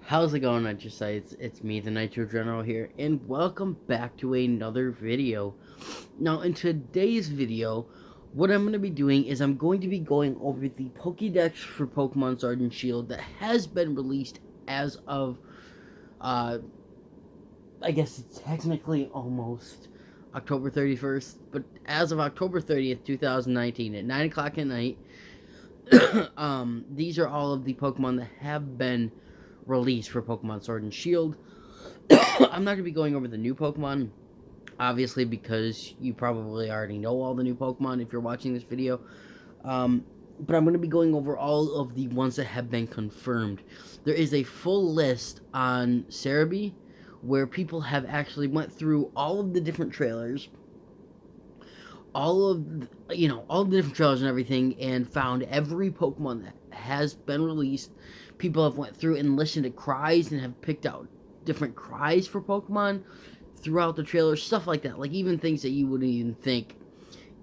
How's it going, Nitrosites? It's me, the Nitro General here, and welcome back to another video. Now, in today's video, what I'm going to be doing is I'm going to be going over the Pokédex for Pokemon Sword and Shield that has been released as of, uh, I guess it's technically almost October 31st, but as of October 30th, 2019 at 9 o'clock at night, these are all of the Pokemon that have been released for Pokemon Sword and Shield. I'm not going to be going over the new Pokemon, obviously, because you probably already know all the new Pokemon if you're watching this video. But I'm going to be going over all of the ones that have been confirmed. There is a full list on Cerebi where people have actually went through all of the different trailers, all of all the different trailers and everything, and found every Pokemon that has been released. People have went through and listened to cries and have picked out different cries for Pokemon throughout the trailer, stuff like that, like even things that you wouldn't even think.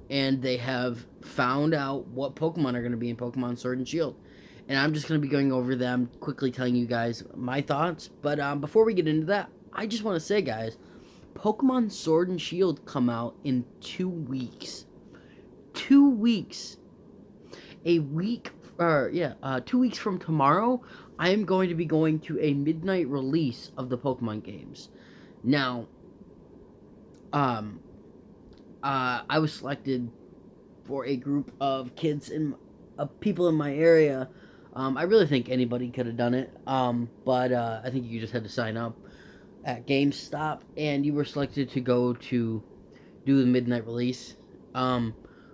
And they have found out what Pokemon are going to be in Pokemon Sword and Shield, and I'm just going to be going over them quickly, telling you guys my thoughts. But before we get into that, I just want to say, guys, Pokemon Sword and Shield come out in 2 weeks. 2 weeks. A week, 2 weeks from tomorrow, I am going to be going to a midnight release of the Pokemon games. Now, I was selected for a group of kids and people in my area. I really think anybody could have done it, but I think you just had to sign up at GameStop, and you were selected to go to do the midnight release.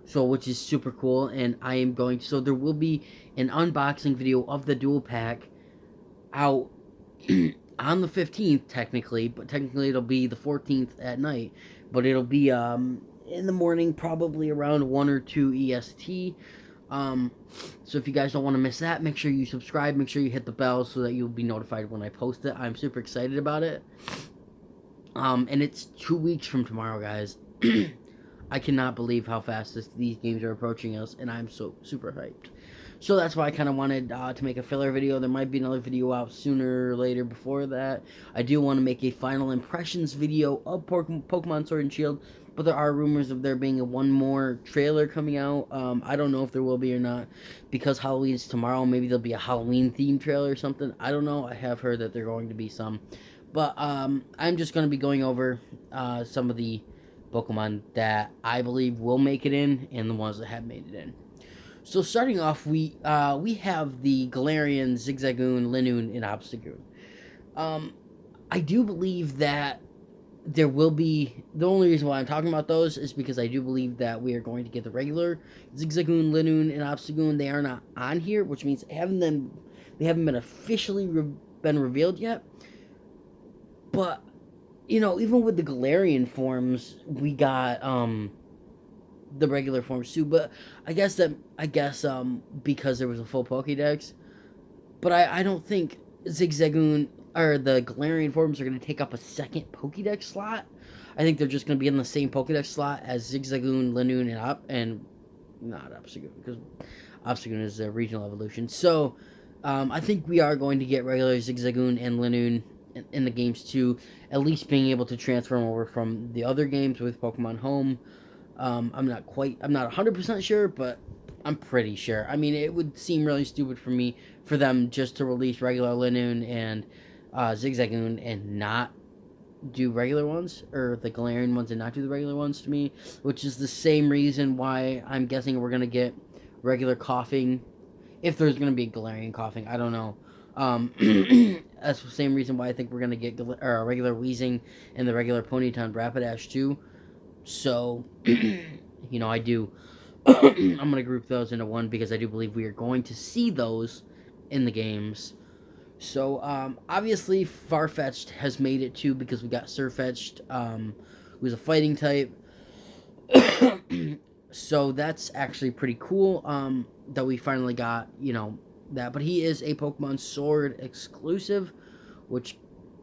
So which is super cool, and I am going to, so there will be an unboxing video of the dual pack out on the 15th technically, but technically it'll be the 14th at night, but it'll be in the morning, probably around 1 or 2 EST. So if you guys don't want to miss that, make sure you subscribe, make sure you hit the bell so that you'll be notified when I post it. I'm super excited about it. And it's 2 weeks from tomorrow, guys. I cannot believe how fast these games are approaching us, and I'm so super hyped. So that's why I kind of wanted to make a filler video. There might be another video out sooner or later before that. I do want to make a final impressions video of Pokemon Sword and Shield, but there are rumors of there being one more trailer coming out. I don't know if there will be or not, because Halloween's tomorrow. Maybe there'll be a Halloween-themed trailer or something. I don't know. I have heard that there are going to be some. But I'm just going to be going over some of the Pokemon that I believe will make it in, and the ones that have made it in. So starting off, we have the Galarian, Zigzagoon, Linoon, and Obstagoon. I do believe that there will be, the only reason why I'm talking about those is because I do believe that we are going to get the regular Zigzagoon, Linoon, and Obstagoon. They are not on here, which means they haven't been officially been revealed yet. But even with the Galarian forms, we got the regular forms too. But I guess because there was a full Pokédex. But I don't think Zigzagoon or the Galarian forms are going to take up a second Pokédex slot. I think they're just going to be in the same Pokédex slot as Zigzagoon, Linoon, and not Obstagoon, because Obstagoon is a regional evolution. So I think we are going to get regular Zigzagoon and Linoon in the games too, at least being able to transfer them over from the other games with Pokemon Home. I'm not 100% sure, but I'm pretty sure. I mean, it would seem really stupid for them just to release regular Linoon and Zigzagoon and not do regular ones, or the Galarian ones and not do the regular ones to me, which is the same reason why I'm guessing we're going to get regular Coughing, if there's going to be a Galarian Coughing, I don't know. That's the same reason why I think we're going to get a regular Weezing and the regular Ponyta Rapidash too. So, I do. I'm going to group those into one because I do believe we are going to see those in the games. So, obviously, Farfetch'd has made it too, because we got Surfetch'd, who's a fighting type. So, that's actually pretty cool, that we finally got, that. But he is a Pokemon Sword exclusive, which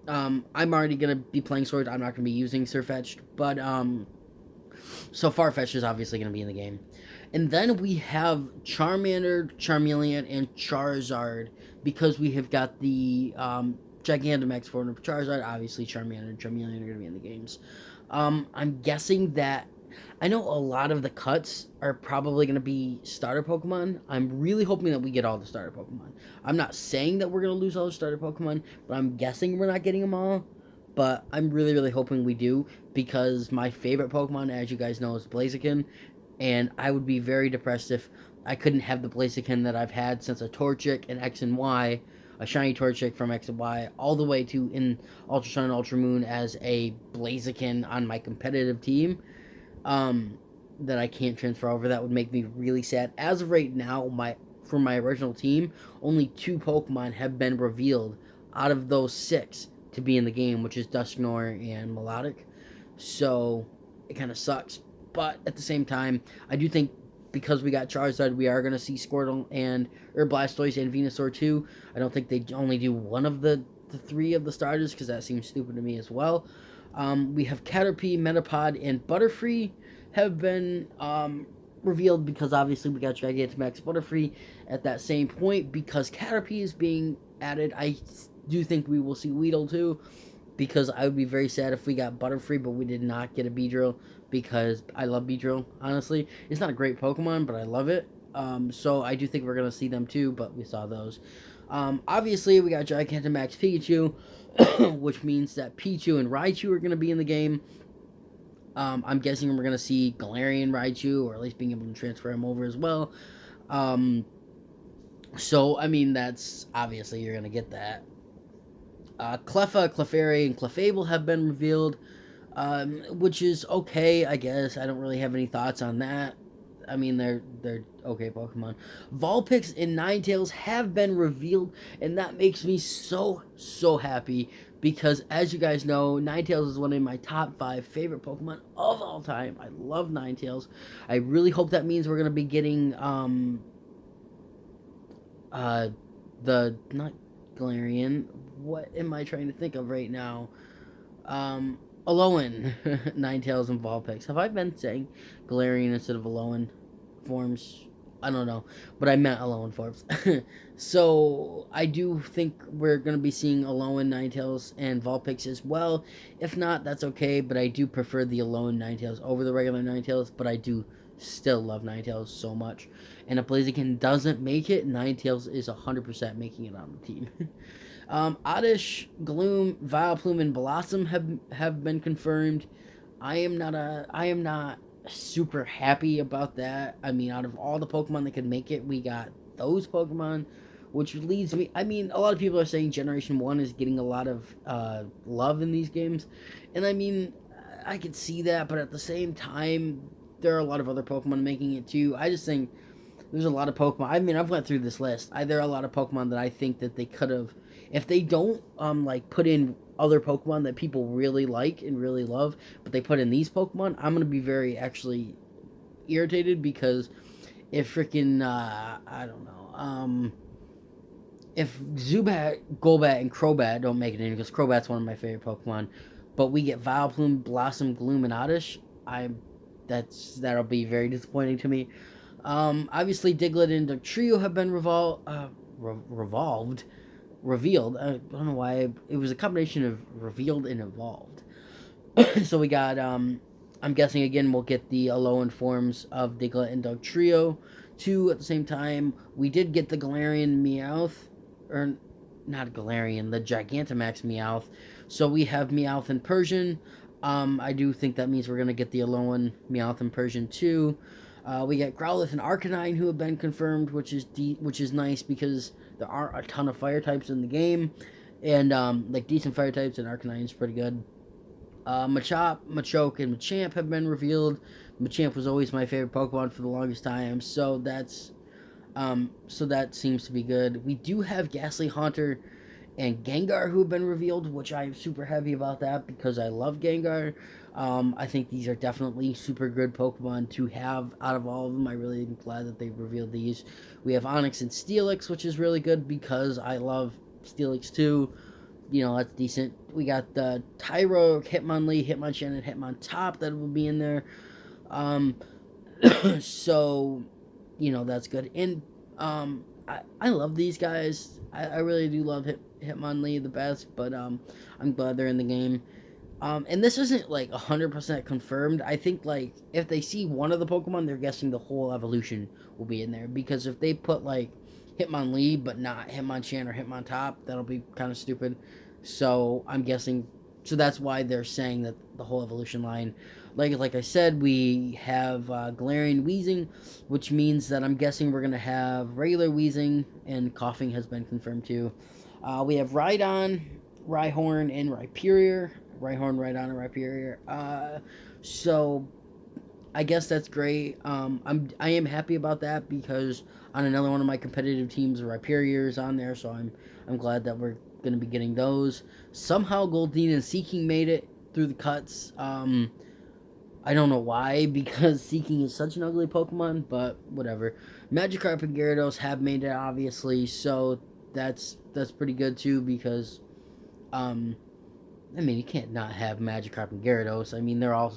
I'm already going to be playing Sword. I'm not going to be using Surfetch'd, but so Farfetch'd is obviously going to be in the game. And then we have Charmander, Charmeleon, and Charizard, because we have got the Gigantamax form of Charizard. Obviously, Charmander and Charmeleon are going to be in the games. I'm guessing that I know a lot of the cuts are probably going to be starter Pokemon. I'm really hoping that we get all the starter Pokemon. I'm not saying that we're going to lose all the starter Pokemon, but I'm guessing we're not getting them all. But I'm really, really hoping we do, because my favorite Pokemon, as you guys know, is Blaziken. And I would be very depressed if I couldn't have the Blaziken that I've had since a Torchic in X and Y, a shiny Torchic from X and Y, all the way to in Ultra Sun and Ultra Moon as a Blaziken on my competitive team. That I can't transfer over. That would make me really sad. As of right now, for my original team, only 2 Pokemon have been revealed out of those 6 to be in the game, which is Dusknoir and Melodic. So it kind of sucks. But at the same time, I do think because we got Charizard, we are going to see Squirtle and Blastoise and Venusaur too. I don't think they only do one of the 3 of the starters, because that seems stupid to me as well. We have Caterpie, Metapod, and Butterfree have been revealed, because obviously we got Gigantamax Butterfree at that same point. Because Caterpie is being added, I do think we will see Weedle too, because I would be very sad if we got Butterfree but we did not get a Beedrill, because I love Beedrill, honestly. It's not a great Pokemon, but I love it. So I do think we're going to see them too, but we saw those. Obviously, we got Gigantamax Pikachu, which means that Pichu and Raichu are going to be in the game. I'm guessing we're going to see Galarian Raichu, or at least being able to transfer him over as well. So, I mean, that's obviously you're going to get that. Cleffa, Clefairy, and Clefable have been revealed, which is okay, I guess. I don't really have any thoughts on that. I mean, they're okay Pokemon. Vulpix and Ninetales have been revealed, and that makes me so happy, because as you guys know, Ninetales is one of my top 5 favorite Pokemon of all time. I love Ninetales. I really hope that means we're going to be getting the not Galarian. What am I trying to think of right now? Alolan, Ninetales, and Vulpix. Have I been saying Galarian instead of Alolan forms? I don't know, but I meant Alolan forms. So I do think we're going to be seeing Alolan, Ninetales, and Vulpix as well. If not, that's okay, but I do prefer the Alolan Ninetales over the regular Ninetales, but I do still love Ninetales so much. And if Blaziken doesn't make it, Ninetales is 100% making it on the team. Oddish, Gloom, Vileplume, and Blossom have been confirmed. I am not super happy about that. I mean, out of all the Pokemon that could make it, we got those Pokemon, which leads me. I mean, a lot of people are saying Generation 1 is getting a lot of love in these games, and I mean, I could see that, but at the same time, there are a lot of other Pokemon making it too. I just think there's a lot of Pokemon. I mean, I've went through this list. There are a lot of Pokemon that I think that they could have, if they don't like put in other Pokemon that people really like and really love, but they put in these Pokemon, I'm gonna be very actually irritated, because if freaking I don't know, if Zubat, Golbat, and Crobat don't make it in, because Crobat's one of my favorite Pokemon, but we get Vileplume, Blossom, Gloom, and Oddish, that'll be very disappointing to me. Obviously, Diglett and Dugtrio have been revealed. I don't know why. It was a combination of revealed and evolved. So we got, I'm guessing again we'll get the Alolan forms of Diglett and Dugtrio too at the same time. We did get the Galarian Meowth, or not Galarian, the Gigantamax Meowth. So we have Meowth and Persian. I do think that means we're going to get the Alolan Meowth and Persian too. We get Growlithe and Arcanine who have been confirmed, which is nice, because there are a ton of fire types in the game, and like decent fire types, and Arcanine is pretty good. Machop, Machoke, and Machamp have been revealed. Machamp was always my favorite Pokemon for the longest time, so that seems to be good. We do have Ghastly, Haunter, and Gengar who have been revealed, which I'm super happy about that, because I love Gengar. I think these are definitely super good Pokemon to have out of all of them. I really am glad that they revealed these. We have Onix and Steelix, which is really good, because I love Steelix too. You know, that's decent. We got the Tyro, Hitmonlee, Hitmonchan, and Hitmontop that will be in there. So, you know, that's good. And I love these guys. I really do love Hitmonlee the best, but I'm glad they're in the game. And this isn't like 100% confirmed. I think like if they see one of the Pokemon, they're guessing the whole evolution will be in there. Because if they put like Hitmonlee but not Hitmonchan or Hitmontop, that'll be kind of stupid. So I'm guessing. So that's why they're saying that the whole evolution line. Like I said, we have Galarian Wheezing, which means that I'm guessing we're gonna have regular Wheezing, and coughing has been confirmed too. We have Rhydon, Rhyhorn, and Rhyperior. Rhyhorn, Rhydon, and Rhyperior. So I guess that's great. I am happy about that because on another one of my competitive teams, Rhyperior is on there, so I'm glad that we're gonna be getting those. Somehow Goldeen and Seeking made it through the cuts. I don't know why, because Seeking is such an ugly Pokemon, but whatever. Magikarp and Gyarados have made it, obviously, so that's pretty good too, because um, I mean, you can't not have Magikarp and Gyarados. I mean, they're all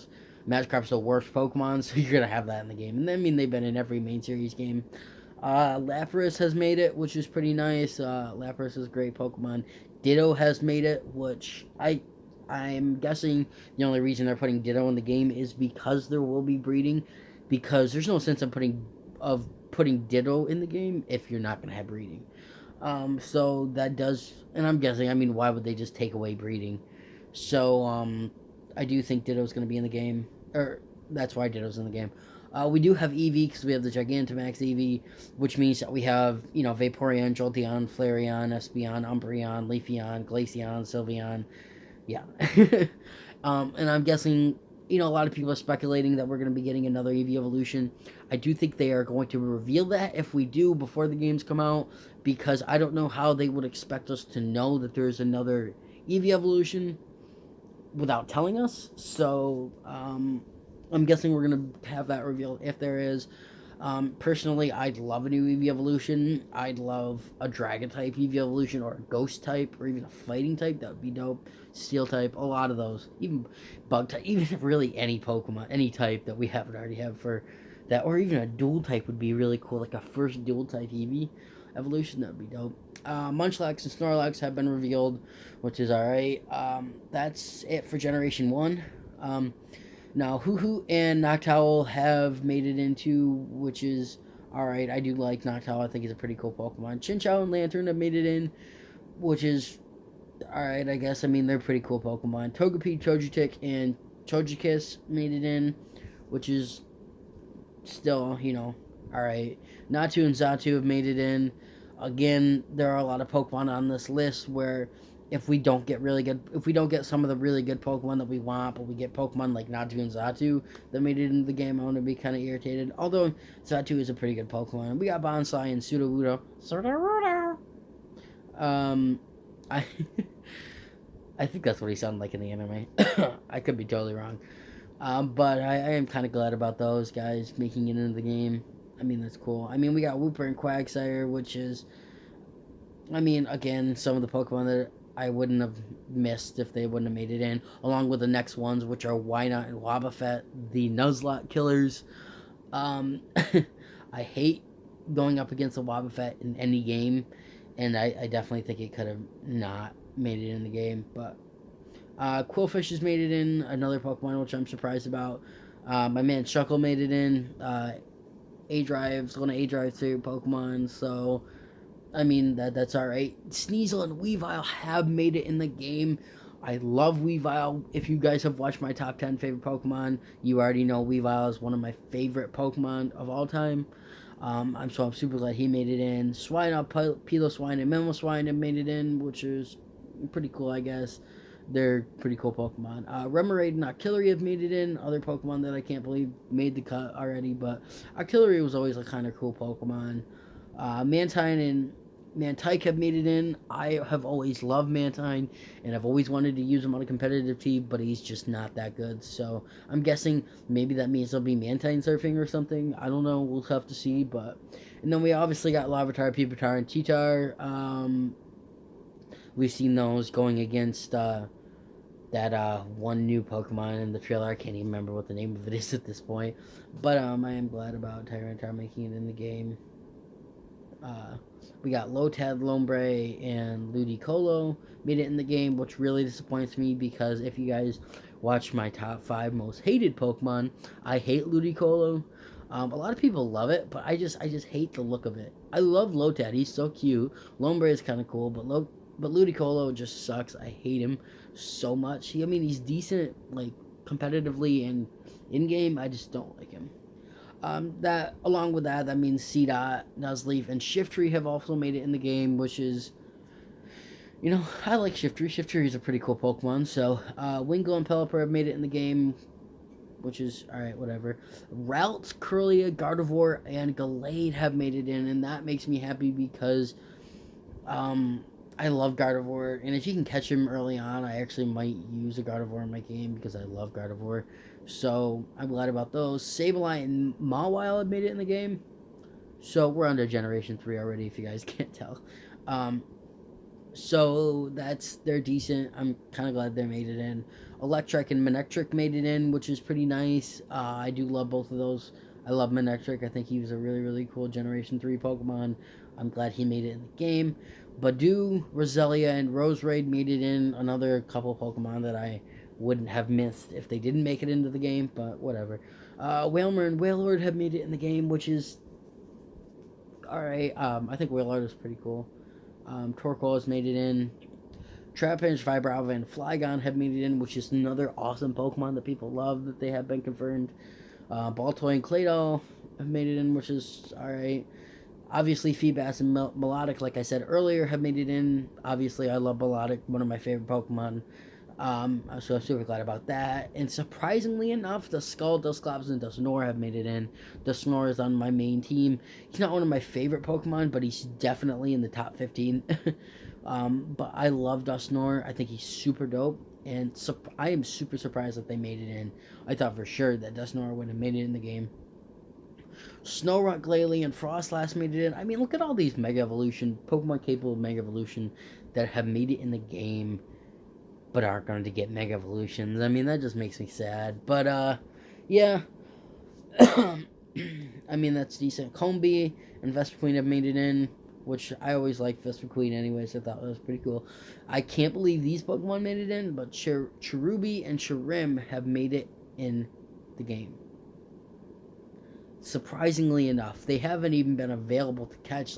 Magikarp's the worst Pokemon, so you're gonna have that in the game. And I mean, they've been in every main series game. Lapras has made it, which is pretty nice. Lapras is a great Pokemon. Ditto has made it, which I'm guessing the only reason they're putting Ditto in the game is because there will be breeding. Because there's no sense of putting Ditto in the game if you're not gonna have breeding. So that does, and I'm guessing. I mean, why would they just take away breeding? So I do think Ditto's going to be in the game, or that's why Ditto's in the game. We do have Eevee because we have the Gigantamax Eevee, which means that we have Vaporeon, Jolteon, Flareon, Espeon, Umbreon, Leafeon, Glaceon, Sylveon. Yeah, and I'm guessing a lot of people are speculating that we're going to be getting another Eevee evolution. I do think they are going to reveal that if we do before the games come out, because I don't know how they would expect us to know that there's another Eevee evolution without telling us. So I'm guessing we're gonna have that revealed if there is. Personally, I'd love a new Eevee evolution. I'd love a Dragon type Eevee evolution, or a Ghost type, or even a Fighting type. That would be dope. Steel type, a lot of those. Even Bug type, even really any Pokemon, any type that we haven't already have for that, or even a Dual type would be really cool. Like a first Dual type Eevee evolution, that would be dope. Munchlax and Snorlax have been revealed, which is alright. That's it for Generation 1. Now, Hoo-Hoo and Noctowl have made it into, which is alright. I do like Noctowl. I think he's a pretty cool Pokemon. Chinchou and Lantern have made it in, which is alright, I guess. I mean, they're pretty cool Pokemon. Togepi, Trojutic, and Trojukiss made it in, which is still, alright. Natu and Xatu have made it in. Again, there are a lot of Pokemon on this list where if we don't get some of the really good Pokemon that we want, but we get Pokemon like Natu and Xatu that made it into the game, I'm going to be kind of irritated. Although Xatu is a pretty good Pokemon. We got Bonsai and Sudowoodo. I I think that's what he sounded like in the anime. I could be totally wrong. But I am kind of glad about those guys making it into the game. I mean, that's cool. I mean, we got Wooper and Quagsire, which is, I mean, again, some of the Pokemon that I wouldn't have missed if they wouldn't have made it in, along with the next ones, which are Wynaut and Wobbuffet, the Nuzlocke killers. I hate going up against a Wobbuffet in any game, and I definitely think it could have not made it in the game, but Quillfish has made it in, another Pokemon which I'm surprised about. My man Shuckle made it in. A-Drive's one of A-Drive's favorite Pokemon, so I mean that's alright. Sneasel and Weavile have made it in the game. I love Weavile. If you guys have watched my top 10 favorite Pokemon, you already know Weavile is one of my favorite Pokemon of all time. I'm super glad he made it in. Swinub, Piloswine, and Mamoswine have made it in, which is pretty cool, I guess. They're pretty cool Pokemon. Remoraid and Octillery have made it in. Other Pokemon that I can't believe made the cut already, but Octillery was always a kind of cool Pokemon. Mantine and Mantike have made it in. I have always loved Mantine, and I've always wanted to use him on a competitive team, but he's just not that good. So I'm guessing maybe that means there'll be Mantine surfing or something. I don't know. We'll have to see. And then we obviously got Larvitar, Pupitar, and Cheetar. We've seen those going against that one new Pokemon in the trailer. I can't even remember what the name of it is at this point. But I am glad about Tyranitar making it in the game. We got Lotad, Lombre, and Ludicolo made it in the game, which really disappoints me because if you guys watch my top 5 most hated Pokemon, I hate Ludicolo. A lot of people love it, but I just hate the look of it. I love Lotad; he's so cute. Lombre is kind of cool, but Ludicolo just sucks. I hate him so much. I mean, he's decent like competitively and in game. I just don't like him. That along with that, that means C-Dot, Nuzleaf, and Shiftry have also made it in the game, which is, I like Shiftry. Shiftry is a pretty cool Pokemon. So Wingull and Pelipper have made it in the game, which is alright, whatever. Routes, Curlia, Gardevoir, and Gallade have made it in, and that makes me happy because I love Gardevoir, and if you can catch him early on, I actually might use a Gardevoir in my game because I love Gardevoir. So I'm glad about those. Sableye and Mawile have made it in the game. So we're under Generation 3 already, if you guys can't tell. Um, so they're decent. I'm kind of glad they made it in. Electric and Manectric made it in, which is pretty nice. I do love both of those. I love Manectric. I think he was a really, really cool Generation 3 Pokemon. I'm glad he made it in the game. Badu, Roselia, and Roserade made it in. Another couple Pokemon that I wouldn't have missed if they didn't make it into the game, but whatever. Wailmer and Wailord have made it in the game, which is alright. I think Wailord is pretty cool. Torkoal has made it in. Trapinch, Vibrava, and Flygon have made it in, which is another awesome Pokemon that people love that they have been confirmed. Baltoy and Claydol have made it in, which is alright. Obviously, Feebas and Melodic, like I said earlier, have made it in. Obviously, I love Melodic, one of my favorite Pokemon. So I'm super glad about that. And surprisingly enough, the Skull, Dusclops, and Dusknoir have made it in. Dusknoir is on my main team. He's not one of my favorite Pokemon, but he's definitely in the top 15. But I love Dusknoir. I think he's super dope. And I am super surprised that they made it in. I thought for sure that Dusknoir would have made it in the game. Snorunt, Glalie, and Frostlass made it in. I mean, look at all these Mega Evolution, Pokemon capable of Mega Evolution that have made it in the game but aren't going to get Mega Evolutions. I mean, that just makes me sad. But, yeah. I mean, that's decent. Combee and Vespiquen have made it in, which I always liked Vespiquen anyways. I thought that was pretty cool. I can't believe these Pokemon made it in, but Cherubi and Chirim have made it in the game. Surprisingly enough, they haven't even been available to catch,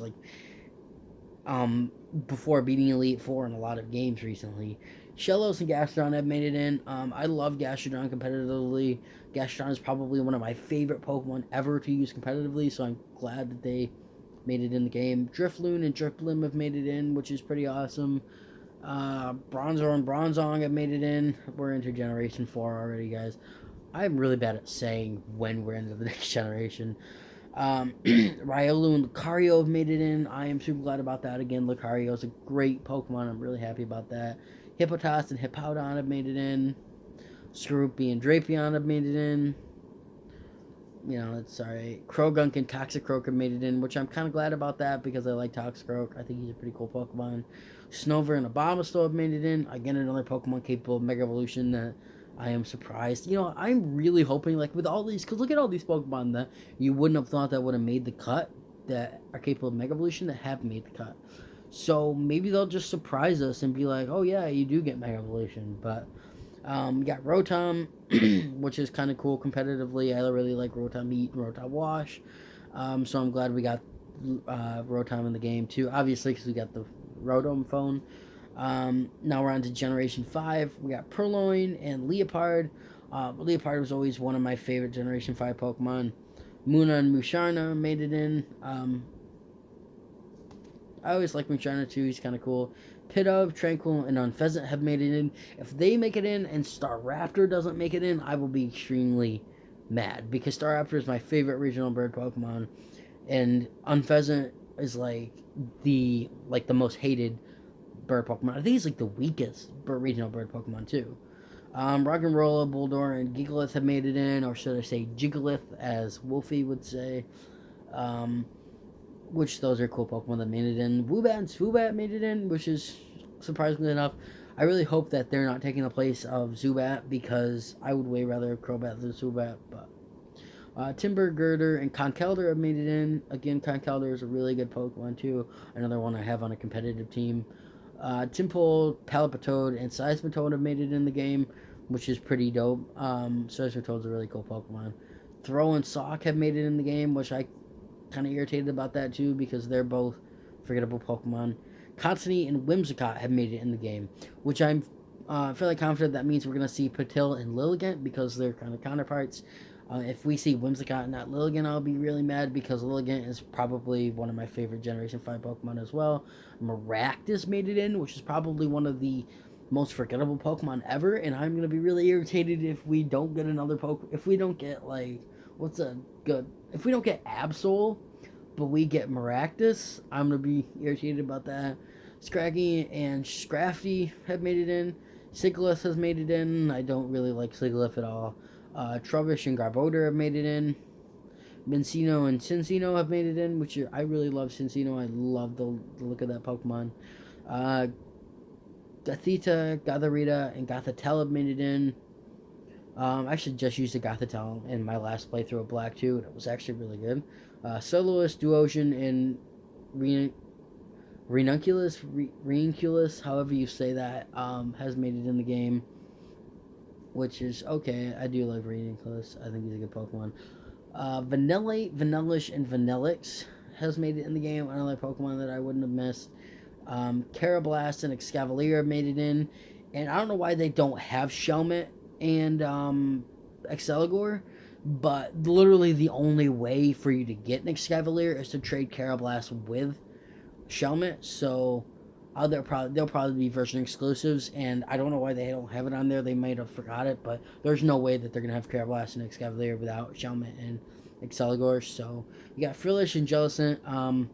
before beating Elite Four in a lot of games recently. Shellos and Gastrodon have made it in. I love Gastrodon competitively. Gastrodon is probably one of my favorite Pokemon ever to use competitively, so I'm glad that they made it in the game. Drifloon and Drifblim have made it in, which is pretty awesome. Bronzor and Bronzong have made it in. We're into Generation 4 already, guys. I'm really bad at saying when we're into the next generation. Riolu and Lucario have made it in. I am super glad about that. Again, Lucario is a great Pokemon. I'm really happy about that. Hippotas and Hippowdon have made it in. Skorupi and Drapion have made it in. It's alright. Krogunk and Toxicroak have made it in, which I'm kind of glad about that because I like Toxicroak. I think he's a pretty cool Pokemon. Snover and Abomasnow have made it in. Again, another Pokemon capable of Mega Evolution that I am surprised. I'm really hoping, with all these, because look at all these Pokemon that you wouldn't have thought that would have made the cut, that are capable of Mega Evolution, that have made the cut. So maybe they'll just surprise us and be like, oh yeah, you do get Mega Evolution. But we got Rotom, which is kind of cool competitively. I really like Rotom Eat and Rotom Wash. So I'm glad we got Rotom in the game too. Obviously, because we got the Rotom phone. Now we're on to Generation 5. We got Purloin and Leopard. Leopard was always one of my favorite Generation 5 Pokemon. Muna and Musharna made it in. I always like Musharna too. He's kind of cool. Pidove, Tranquil, and Unfezant have made it in. If they make it in and Staraptor doesn't make it in, I will be extremely mad. Because Staraptor is my favorite regional bird Pokemon. And Unfezant is the most hated bird Pokemon. I think he's the weakest regional bird Pokemon too. Rock'n'Rolla, Bulldor, and Gigalith have made it in, or should I say Jigalith, as Wolfie would say. Which those are cool Pokemon that made it in. Woobat and Swoobat made it in, which is surprisingly enough. I really hope that they're not taking the place of Zubat because I would way rather have Crobat than Swoobat. But Timber, Girder, and Conkeldurr have made it in. Again, Conkeldurr is a really good Pokemon too. Another one I have on a competitive team. Tympole, Palipatode, and Seismitoad have made it in the game, which is pretty dope. Seismitoad's a really cool Pokemon. Throw and Sock have made it in the game, which I kind of irritated about that too because they're both forgettable Pokemon. Constantine and Whimsicott have made it in the game, which I'm fairly confident that means we're going to see Patil and Lilligant because they're kind of counterparts. If we see Whimsicott and not Lilligant, I'll be really mad because Lilligant is probably one of my favorite Generation 5 Pokemon as well. Maractus made it in, which is probably one of the most forgettable Pokemon ever, and I'm going to be really irritated if we don't get another Pokemon. If we don't get, like, if we don't get Absol, but we get Maractus, I'm going to be irritated about that. Scraggy and Scrafty have made it in. Sigilyph has made it in. I don't really like Sigilyph at all. Trubbish and Garbodor have made it in. Mincino and Cincino have made it in, which I really love Cincino. I love the look of that Pokemon. Gothita, Gothorita, and Gothitelle have made it in. I actually just used the Gothitelle in my last playthrough of Black 2, and it was actually really good. Soloist, Duosion, and Reinculus, however you say that, has made it in the game, which is okay. I do like Reinculus. I think he's a good Pokemon. Vanillite, Vanillish, and Vanillix has made it in the game. Another Pokemon that I wouldn't have missed. Carablast and Excavalier have made it in. And I don't know why they don't have Shelmet and Exceligor, but literally the only way for you to get an Excavalier is to trade Carablast with Shelmet. So they'll probably be version exclusives, and I don't know why they don't have it on there. They might have forgot it, but there's no way that they're gonna have Carablast and Excavalier without Shelmet and Exceligor. So you got Frillish and Jellicent,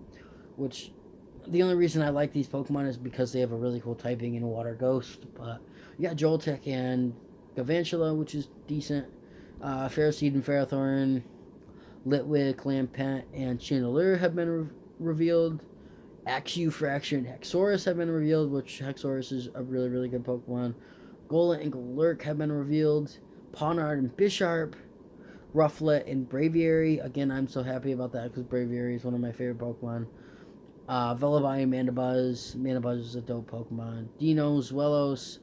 which the only reason I like these Pokemon is because they have a really cool typing in Water Ghost. But you got Joltik and Galvantula, which is decent. Ferroseed and Ferrothorn, Litwick, Lampent, and Chandelure have been revealed. Axew, Fraction, and Hexorus have been revealed, which Hexorus is a really, really good Pokemon. Golett and Golurk have been revealed. Pawniard and Bisharp, Rufflet and Braviary. Again, I'm so happy about that because Braviary is one of my favorite Pokemon. Vullaby and Mandibuzz. Mandibuzz is a dope Pokemon. Dino, Zwelos,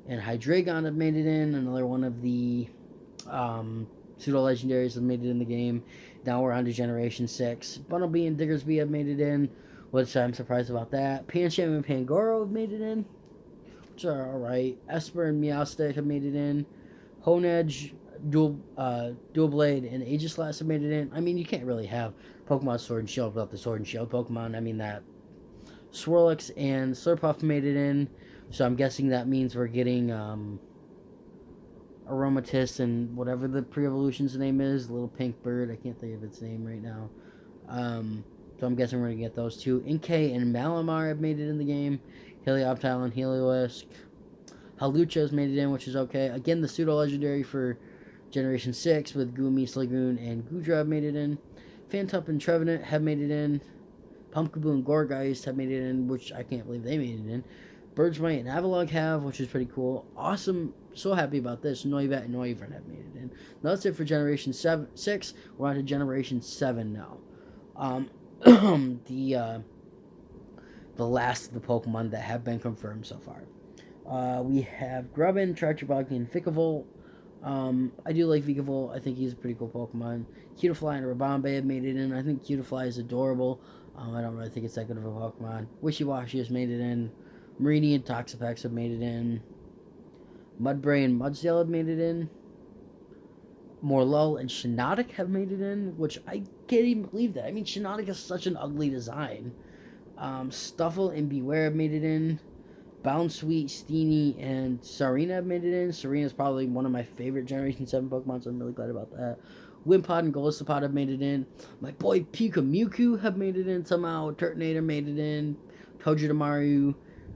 and Hydreigon have made it in. Another one of the pseudo-legendaries have made it in the game. Now we're on to Generation 6. Bunnelby and Diggersby have made it in, which I'm surprised about that. Pancham and Pangoro have made it in, which are alright. Esper and Meowstic have made it in. Honedge, Dualblade, and Aegislash have made it in. I mean, you can't really have Pokemon Sword and Shield without the Sword and Shield Pokemon. I mean, that Swirlix and Slurpuff made it in, so I'm guessing that means we're getting Aromatisse and whatever the pre-evolution's name is, the little pink bird. I can't think of its name right now. So I'm guessing we're going to get those two. Inkay and Malamar have made it in the game. Helioptile and Heliolisk. Halucha has made it in, which is okay. Again, the pseudo-legendary for Generation 6 with Goomy, Sligoon, and Goodra have made it in. Phantup and Trevenant have made it in. Pumpkaboo and Gorgeist have made it in, which I can't believe they made it in. Birdsmite and Avalugg have, which is pretty cool. Awesome. So happy about this. Noibat and Noivern have made it in. Now that's it for Generation 6. We're on to Generation 7 now. The last of the Pokemon that have been confirmed so far. We have Grubbin, Charjabug, and Vikavolt. I do like Vikavolt. I think he's a pretty cool Pokemon. Cutiefly and Rabombe have made it in. I think Cutiefly is adorable. I don't really think it's that good of a Pokemon. Wishiwashi has made it in. Mareanie and Toxapex have made it in. Mudbray and Mudsdale have made it in. Morlull and Shiinotic have made it in, which I can't even believe that. I mean, Shiinotic is such an ugly design. Stuffle and Beware have made it in. Bounsweet, Steenie, and Sarina have made it in. Sarina is probably one of my favorite Generation 7 Pokemon, so I'm really glad about that. Wimpod and Golisopod have made it in. My boy Pikamuku have made it in somehow. Turtonator made it in. Togedemaru.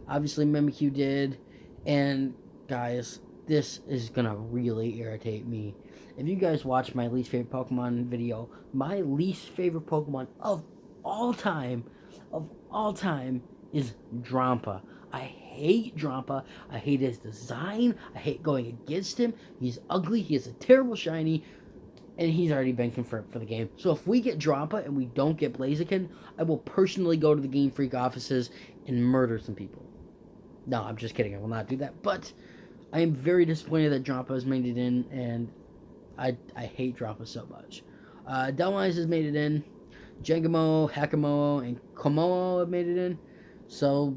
Obviously, Mimikyu did. And, guys, this is going to really irritate me. If you guys watch my least favorite Pokemon video, my least favorite Pokemon of all time is Drampa. I hate Drampa. I hate his design. I hate going against him. He's ugly. He has a terrible shiny. and he's already been confirmed for the game. So if we get Droppa and we don't get Blaziken, I will personally go to the Game Freak offices and murder some people. No, I'm just kidding. I will not do that. But I am very disappointed that Droppa has made it in, and I hate Droppa so much. Delwise has made it in. Jangamo, Hakamo, and Komoo have made it in. So,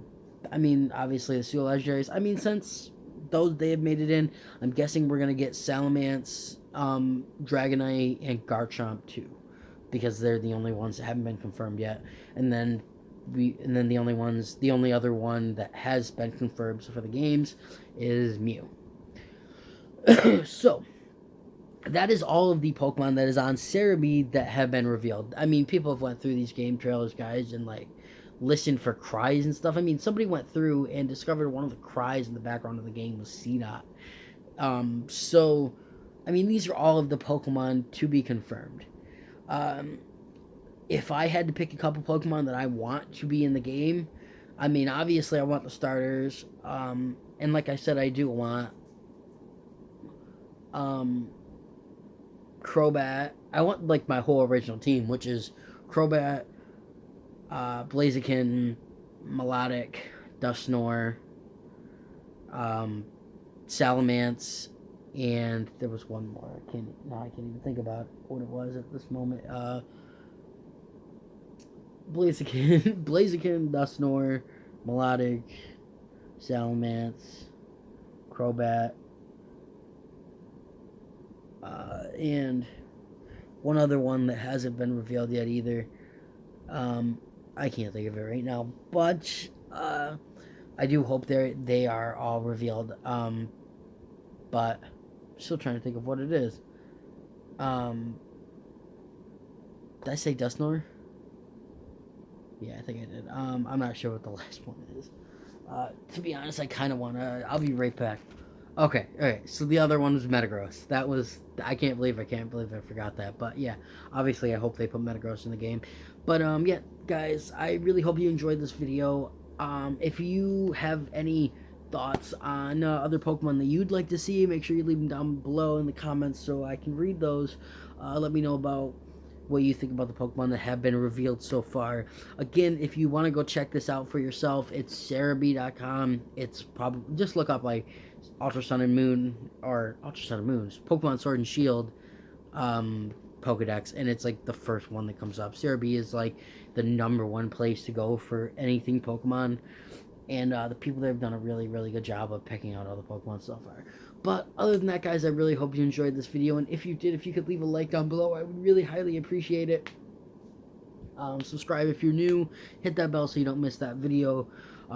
I mean, obviously the Seal Legendaries. I mean, since those they have made it in, I'm guessing we're gonna get Salamence, Dragonite, and Garchomp too, because they're the only ones that haven't been confirmed yet. And then the only other one that has been confirmed for the games is Mew. So that is all of the Pokemon that is on Cerebi that have been revealed. I mean, people have went through these game trailers, guys, and like listened for cries and stuff. I mean, somebody went through and discovered one of the cries in the background of the game was C-Dot. So, I mean, these are all of the Pokemon to be confirmed. If I had to pick a couple Pokemon that I want to be in the game, I mean, obviously I want the starters. And like I said, I do want Crobat. I want like my whole original team, which is Crobat, Blaziken, Melodic, Dusknoir, Salamence, and there was one more. I can't even think about what it was at this moment. Blaziken, Dusknoir, Melodic, Salamence, Crobat, and one other one that hasn't been revealed yet either. I can't think of it right now, but I do hope they are all revealed. But I'm still trying to think of what it is. Did I say Dusknoir? Yeah, I think I did. I'm not sure what the last one is. To be honest, I kind of want to... I'll be right back. Okay, so the other one was Metagross. That was... I can't believe I forgot that. But yeah, obviously I hope they put Metagross in the game. But yeah, guys, I really hope you enjoyed this video. If you have any thoughts on other Pokemon that you'd like to see, make sure you leave them down below in the comments so I can read those. Let me know about what you think about the Pokemon that have been revealed so far. Again, if you want to go check this out for yourself, it's cerebi.com. It's probably just look up like Ultra Sun and Moon or Ultra Sun and Moon's Pokemon Sword and Shield Pokedex, and it's like the first one that comes up. Cerebi is like the #1 place to go for anything Pokemon, and the people there have done a really, really good job of picking out all the Pokemon so far. But other than that, guys, I really hope you enjoyed this video, and if you did, if you could leave a like down below, I would really highly appreciate it. Subscribe if you're new, hit that bell so you don't miss that video.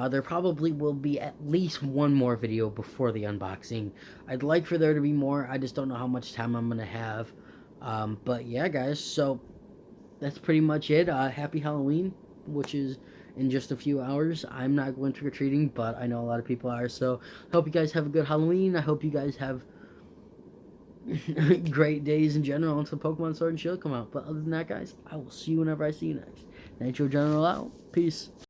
There probably will be at least one more video before the unboxing. I'd like for there to be more, I just don't know how much time I'm going to have. But yeah, guys, so that's pretty much it. Happy Halloween, which is in just a few hours. I'm not going trick-or-treating, but I know a lot of people are, so I hope you guys have a good Halloween. I hope you guys have great days in general until Pokemon Sword and Shield come out. But other than that, guys, I will see you whenever I see you next. Nitro General out. Peace.